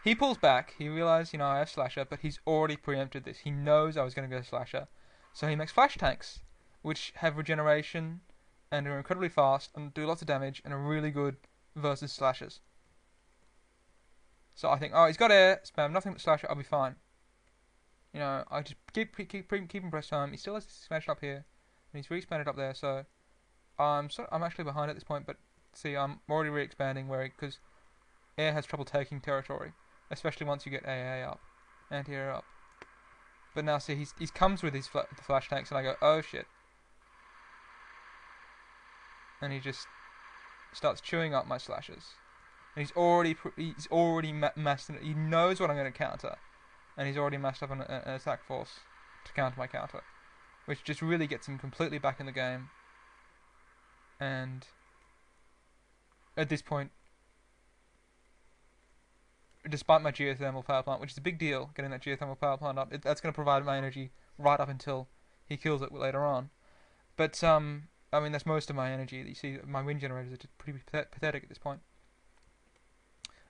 he pulls back. He realized, I have Slasher, but he's already preempted this. He knows I was going to go Slasher. So he makes Flash Tanks, which have regeneration and are incredibly fast and do lots of damage and are really good versus Slashers. So I think, he's got air, spam nothing but Slasher, I'll be fine. I just keep him press time. He still has this expansion up here, and he's re-expanded up there. So I'm actually behind at this point, but see, I'm already re-expanding because air has trouble taking territory, especially once you get AA up, anti-air up. But now see, he comes with the flash tanks, and I go, oh shit, and he just starts chewing up my slashes, and he's already massed it. He knows what I'm going to counter, and he's already massed up an attack force to counter my counter, which just really gets him completely back in the game. And at this point, despite my geothermal power plant, which is a big deal, getting that geothermal power plant up, that's going to provide my energy right up until he kills it later on. But that's most of my energy. You see, my wind generators are just pretty pathetic at this point.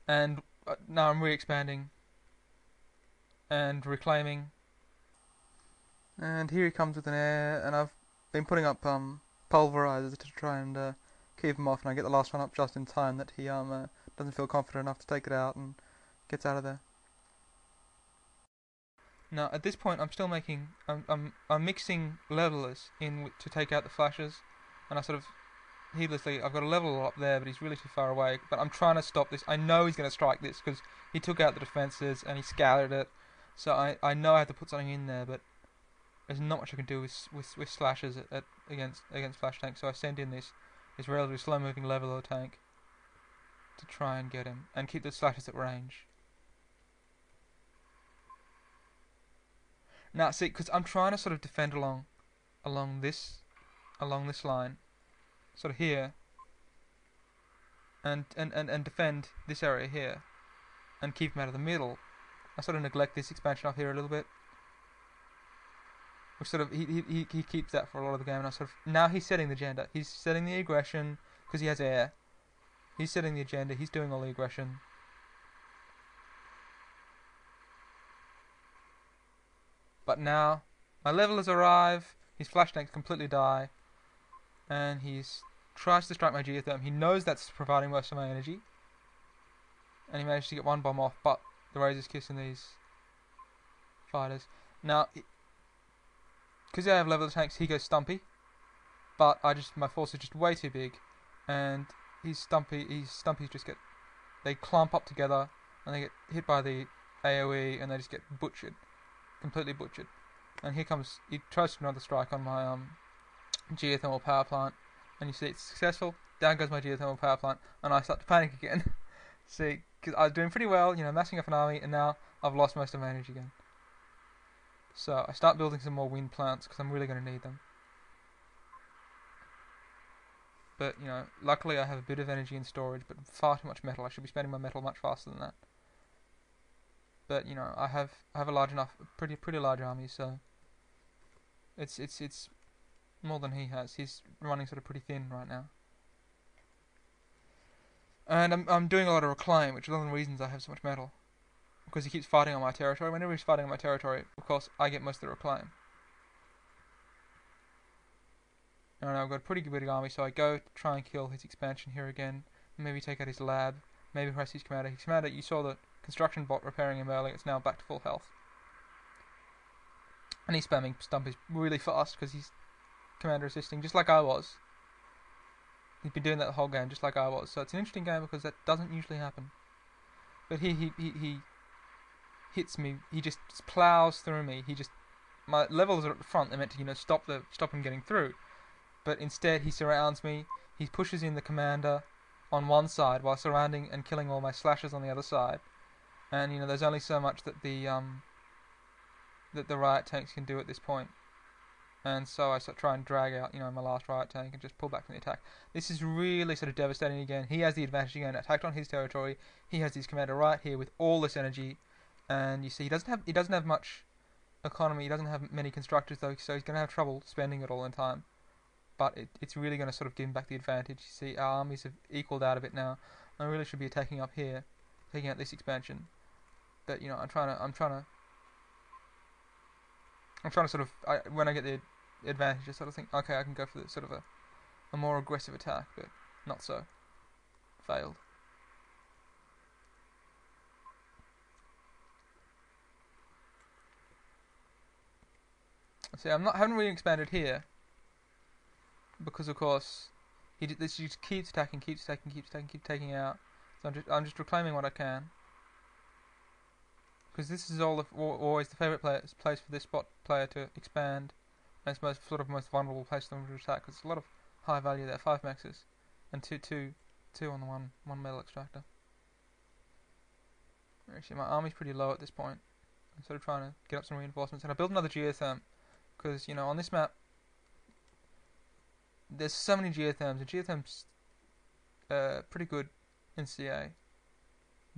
And now I'm re-expanding and reclaiming. And here he comes with an air, and I've been putting up pulverizers to try and keep him off, and I get the last one up just in time that he doesn't feel confident enough to take it out and gets out of there. Now at this point I'm still making I'm mixing levelers in to take out the flashes, and I sort of heedlessly, I've got a leveler up there, but he's really too far away, but I'm trying to stop this. I know he's going to strike this because he took out the defenses and he scattered it, so I know I have to put something in there, but there's not much I can do with slashes against flash tanks, so I send in this relatively slow moving leveler tank to try and get him and keep the slashes at range. Now see, because I'm trying to sort of defend along this line, sort of here, and defend this area here, and keep him out of the middle. I sort of neglect this expansion up here a little bit, which sort of he keeps that for a lot of the game. And I sort of, now he's setting the agenda. He's setting the aggression because he has air. He's setting the agenda. He's doing all the aggression. But now my levelers arrive. His flash tanks completely die, and he's tries to strike my geotherm. He knows that's providing most of my energy, and he managed to get one bomb off. But the Razor's kissing these fighters. Now, because I have leveler tanks, he goes stumpy. But my force is just way too big, and his stumpies just they clump up together, and they get hit by the AOE, and they just get butchered, completely butchered. And he tries to another strike on my geothermal power plant, and you see it's successful. Down goes my geothermal power plant, and I start to panic again. See, because I was doing pretty well, massing up an army, and now I've lost most of my energy again. So I start building some more wind plants because I'm really going to need them. But luckily I have a bit of energy in storage, but far too much metal. I should be spending my metal much faster than that. But I have a large enough, pretty large army, so it's more than he has. He's running sort of pretty thin right now. And I'm doing a lot of reclaim, which is one of the reasons I have so much metal, because he keeps fighting on my territory. Whenever he's fighting on my territory, of course, I get most of the reclaim. And I've got a pretty big army, so I go to try and kill his expansion here again. Maybe take out his lab. Maybe harass his commander. His commander, you saw the construction bot repairing him earlier. It's now back to full health. And he's spamming stumpies really fast because he's commander assisting, just like I was. He's been doing that the whole game, just like I was. So it's an interesting game because that doesn't usually happen. But he hits me. He just plows through me. My levels are at the front. They're meant to stop him getting through. But instead he surrounds me. He pushes in the commander on one side while surrounding and killing all my slashes on the other side. And there's only so much that the riot tanks can do at this point. And so I try and drag out my last riot tank and just pull back from the attack. This is really sort of devastating again. He has the advantage again. Attacked on his territory. He has his commander right here with all this energy, and you see he doesn't have much economy. He doesn't have many constructors though, so he's going to have trouble spending it all in time. But it's really going to sort of give him back the advantage. You see, our armies have equaled out a bit now. I really should be attacking up here, taking out this expansion. that I'm trying to sort of when I get the advantage, I sort of think, okay, I can go for the, sort of a more aggressive attack, but not so. Failed. See, haven't really expanded here because, of course, he just keeps attacking, keeps taking out. So I'm just reclaiming what I can, because this is always the favorite place for this bot player to expand, and it's most vulnerable place for them to attack. Because there's a lot of high value there, 5 maxes, and two on the one metal extractor. Actually, my army's pretty low at this point. I'm sort of trying to get up some reinforcements, and I built another geotherm. Because, on this map, there's so many geotherms, and geotherms pretty good in CA.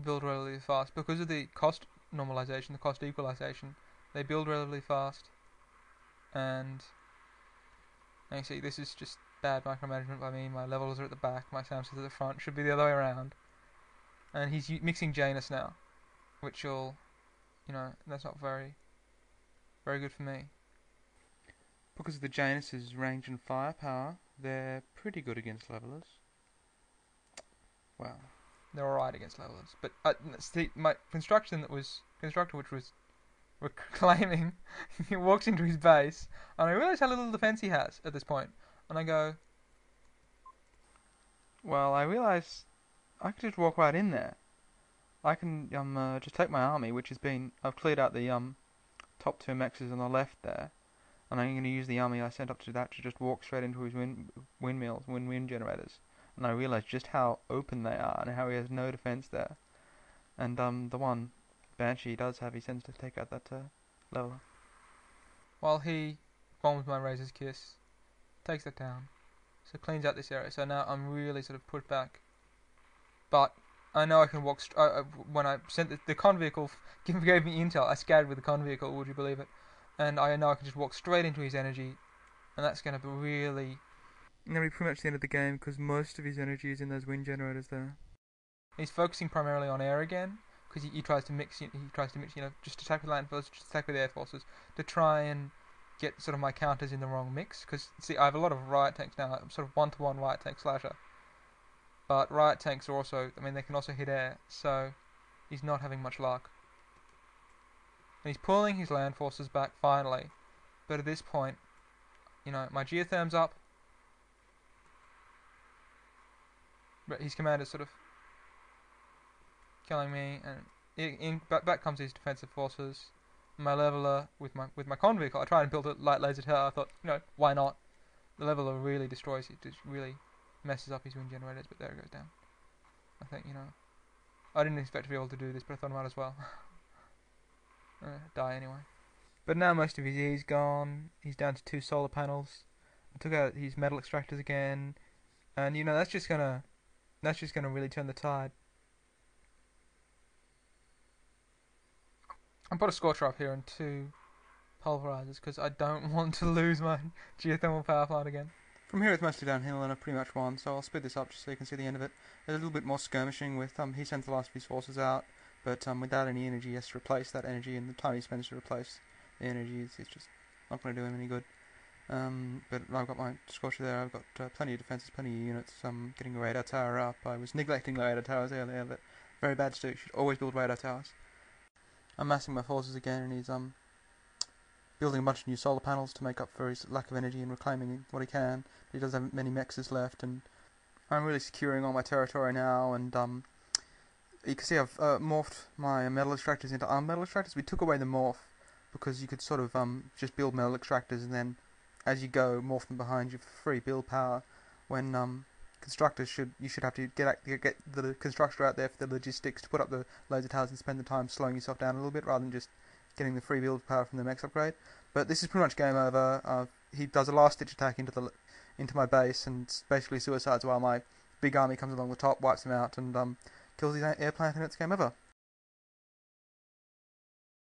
Build relatively fast. Because of the cost normalization, the cost equalization, they build relatively fast. And you see, this is just bad micromanagement by me. My levels are at the back, my Samson's at the front. Should be the other way around. And he's mixing Janus now, which will, that's not very good for me. Because of the Janus' range and firepower, they're pretty good against levelers. Well, they're alright against levelers. But my constructor, which was reclaiming, he walks into his base, and I realise how little defense he has at this point. And I go, well, I realise I could just walk right in there. I can just take my army, which I've cleared out the top 2 mexes on the left there. And I'm going to use the army I sent up to that to just walk straight into his wind generators. And I realised just how open they are and how he has no defence there. And the one Banshee he sends to take out that leveler. While he bombs my Razor's Kiss, takes that down, so cleans out this area. So now I'm really sort of put back. But I know I can walk. When I sent the con vehicle, gave me intel. I scattered with the con vehicle. Would you believe it? And I know I can just walk straight into his energy, and that's going to be pretty much the end of the game, because most of his energy is in those wind generators there. He's focusing primarily on air again, because he tries to mix, just attack with land forces, just attack with air forces, to try and get sort of my counters in the wrong mix. Because, see, I have a lot of riot tanks now, I'm sort of 1-to-1 riot tank slasher. But riot tanks are also, they can also hit air, so he's not having much luck. And he's pulling his land forces back finally, but at this point, my geotherm's up, but his commander's sort of killing me, and back comes his defensive forces. My leveler with my con vehicle, I tried to build a light laser tower. I thought, why not? The leveler really destroys it, just really messes up his wind generators, but there it goes down. I think, I didn't expect to be able to do this, but I thought I might as well. Die anyway. But now most of his E's gone. He's down to 2 solar panels. I took out his metal extractors again, and that's just gonna really turn the tide. I put a scorcher up here and 2 pulverizers because I don't want to lose my geothermal power plant again. From here it's mostly downhill, and I've pretty much won, so I'll speed this up just so you can see the end of it. There's a little bit more skirmishing with he sends the last of his forces out. But without any energy, he has to replace that energy, and the time he spends to replace the energy is just not going to do him any good. But I've got my Scorcher there, I've got plenty of defences, plenty of units. I'm getting a radar tower up. I was neglecting the radar towers earlier, but very bad to do. You should always build radar towers. I'm massing my forces again, and he's building a bunch of new solar panels to make up for his lack of energy and reclaiming what he can. He doesn't have many mexes left, and I'm really securing all my territory now, and you can see I've morphed my metal extractors into armed metal extractors. We took away the morph because you could sort of just build metal extractors, and then as you go morph them behind you for free build power. When constructors you should have to get the constructor out there for the logistics to put up the laser towers and spend the time slowing yourself down a little bit rather than just getting the free build power from the mex upgrade. But this is pretty much game over. He does a last ditch attack into my base and basically suicides while my big army comes along the top, wipes him out, and kills his air plant, and it's game over.